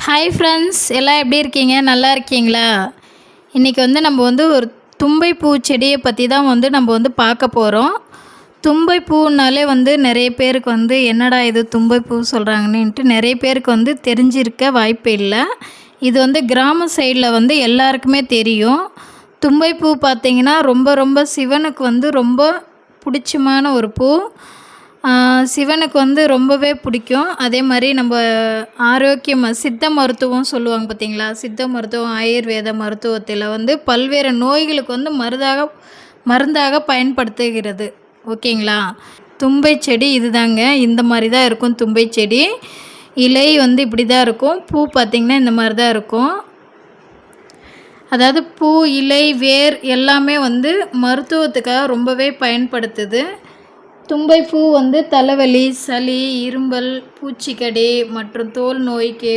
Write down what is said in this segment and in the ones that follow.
Hi friends, எல்லாம் எப்படி இருக்கீங்க? நல்லா இருக்கீங்களா? இன்றைக்கி நம்ம ஒரு தும்பை பூ செடியை பற்றி தான் நம்ம பார்க்க போகிறோம். தும்பை பூனாலே நிறைய பேருக்கு என்னடா இது தும்பை பூ சொல்கிறாங்கன்னுட்டு நிறைய பேருக்கு தெரிஞ்சிருக்க வாய்ப்பு இல்லை. இது கிராம சைடில் எல்லாருக்குமே தெரியும். தும்பை பூ பார்த்திங்கன்னா ரொம்ப ரொம்ப சிவனுக்கு ரொம்ப பிடிச்சமான ஒரு பூ. சிவனுக்கு ரொம்பவே பிடிக்கும். அதே மாதிரி நம்ம ஆரோக்கியமாக சித்த மருத்துவம் சொல்லுவாங்க பார்த்திங்களா, சித்த மருத்துவம் ஆயுர்வேத மருத்துவத்தில் பல்வேறு நோய்களுக்கு மருந்தாக பயன்படுத்துகிறது. ஓகேங்களா? தும்பை செடி இதுதாங்க, இந்த மாதிரி தான் இருக்கும். தும்பை செடி இலை இப்படி தான் இருக்கும். பூ பார்த்திங்கன்னா இந்த மாதிரி தான் இருக்கும். அதாவது பூ, இலை, வேர் எல்லாமே மருத்துவத்துக்காக ரொம்பவே பயன்படுத்துது. தும்பை பூ தலைவலி, சளி, இரும்பல், பூச்சிக்கடி மற்றும் தோல் நோய்க்கு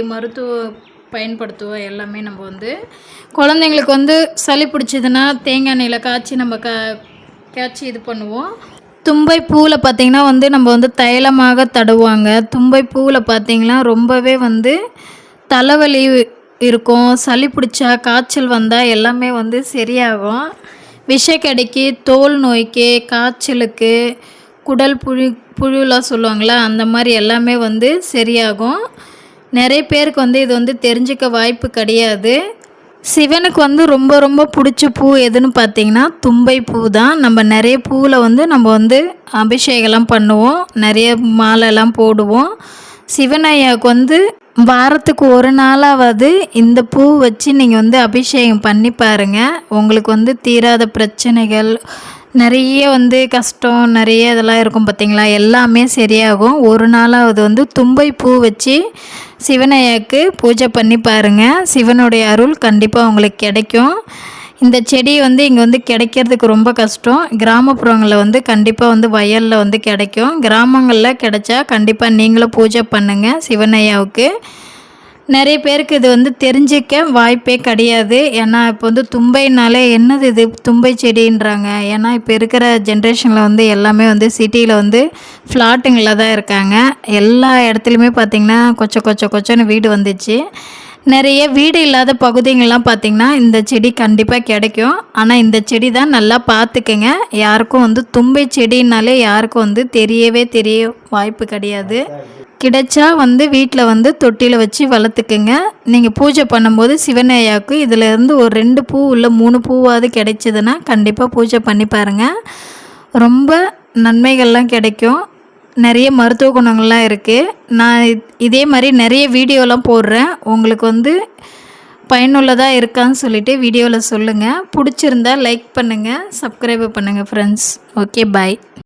பயன்படுத்துவோம். எல்லாமே நம்ம குழந்தைங்களுக்கு சளி பிடிச்சதுன்னா தேங்காய் எண்ணெயில் காய்ச்சி நம்ம காய்ச்சி இது பண்ணுவோம். தும்பை பூவில் பார்த்திங்கன்னா நம்ம தைலமாக தடவுவாங்க. தும்பை பூவில் பார்த்திங்கன்னா ரொம்பவே தலைவலி இருக்கும். சளி பிடிச்சா, காய்ச்சல் வந்தால் எல்லாமே சரியாகும். விஷக்கடிக்கு, தோல் நோய்க்கு, காய்ச்சலுக்கு, குடல் புழுலாம் சொல்லுவாங்களா, அந்த மாதிரி எல்லாமே சரியாகும். நிறைய பேருக்கு இது தெரிஞ்சிக்க வாய்ப்பு கிடையாது. சிவனுக்கு ரொம்ப ரொம்ப பிடிச்ச பூ எதுன்னு பார்த்திங்கன்னா தும்பை பூ தான். நம்ம நிறைய பூவில் நம்ம அபிஷேகம்லாம் பண்ணுவோம், நிறைய மாலைலாம் போடுவோம். சிவனையாவுக்கு வாரத்துக்கு ஒரு நாளாவது இந்த பூ வச்சு நீங்கள் அபிஷேகம் பண்ணி பாருங்கள். உங்களுக்கு தீராத பிரச்சனைகள், நிறைய கஷ்டம், நிறைய இதெல்லாம் இருக்கும் பார்த்திங்களா, எல்லாமே சரியாகும். ஒரு நாளாவது தும்பை பூ வச்சு சிவனையாக்கு பூஜை பண்ணி பாருங்கள். சிவனுடைய அருள் கண்டிப்பாக உங்களுக்கு கிடைக்கும். இந்த செடி இங்கே கிடைக்கிறதுக்கு ரொம்ப கஷ்டம். கிராமப்புறங்களில் கண்டிப்பாக வயலில் கிடைக்கும். கிராமங்களில் கிடைச்சா கண்டிப்பாக நீங்களும் பூஜை பண்ணுங்கள் சிவனையாவுக்கு. நிறைய பேருக்கு இது தெரிஞ்சிக்க வாய்ப்பே கிடையாது. ஏன்னா இப்போ தும்பைனாலே என்னது இது தும்பை செடின்றாங்க. ஏன்னா இப்போ இருக்கிற ஜென்ரேஷனில் எல்லாமே சிட்டியில் ஃப்ளாட்டுங்களில் தான் இருக்காங்க. எல்லா இடத்துலையுமே பார்த்திங்கன்னா கொச்சன்னு வீடு வந்துச்சு. நிறைய வீடு இல்லாத பகுதிங்கள்லாம் பார்த்திங்கன்னா இந்த செடி கண்டிப்பாக கிடைக்கும். ஆனால் இந்த செடி தான் நல்லா பார்த்துக்குங்க. யாருக்கும் தும்பை செடினாலே யாருக்கும் தெரிய வாய்ப்பு கிடையாது. கிடைச்சா வீட்டில் தொட்டியில் வச்சு வளர்த்துக்குங்க. நீங்கள் பூஜை பண்ணும்போது சிவனையாவுக்கு இதிலேருந்து ஒரு 2 பூ இல்லை 3 பூவாவது கிடைச்சிதுன்னா கண்டிப்பாக பூஜை பண்ணி பாருங்கள். ரொம்ப நன்மைகள்லாம் கிடைக்கும். நிறைய மருத்துவ குணங்கள்லாம் இருக்குது. நான் இதே மாதிரி நிறைய வீடியோலாம் போடுறேன். உங்களுக்கு பயனுள்ளதாக இருக்கான்னு சொல்லிவிட்டு வீடியோவில் சொல்லுங்கள். பிடிச்சிருந்தா லைக் பண்ணுங்கள், சப்ஸ்கிரைப் பண்ணுங்கள் ஃப்ரெண்ட்ஸ். ஓகே, பாய்.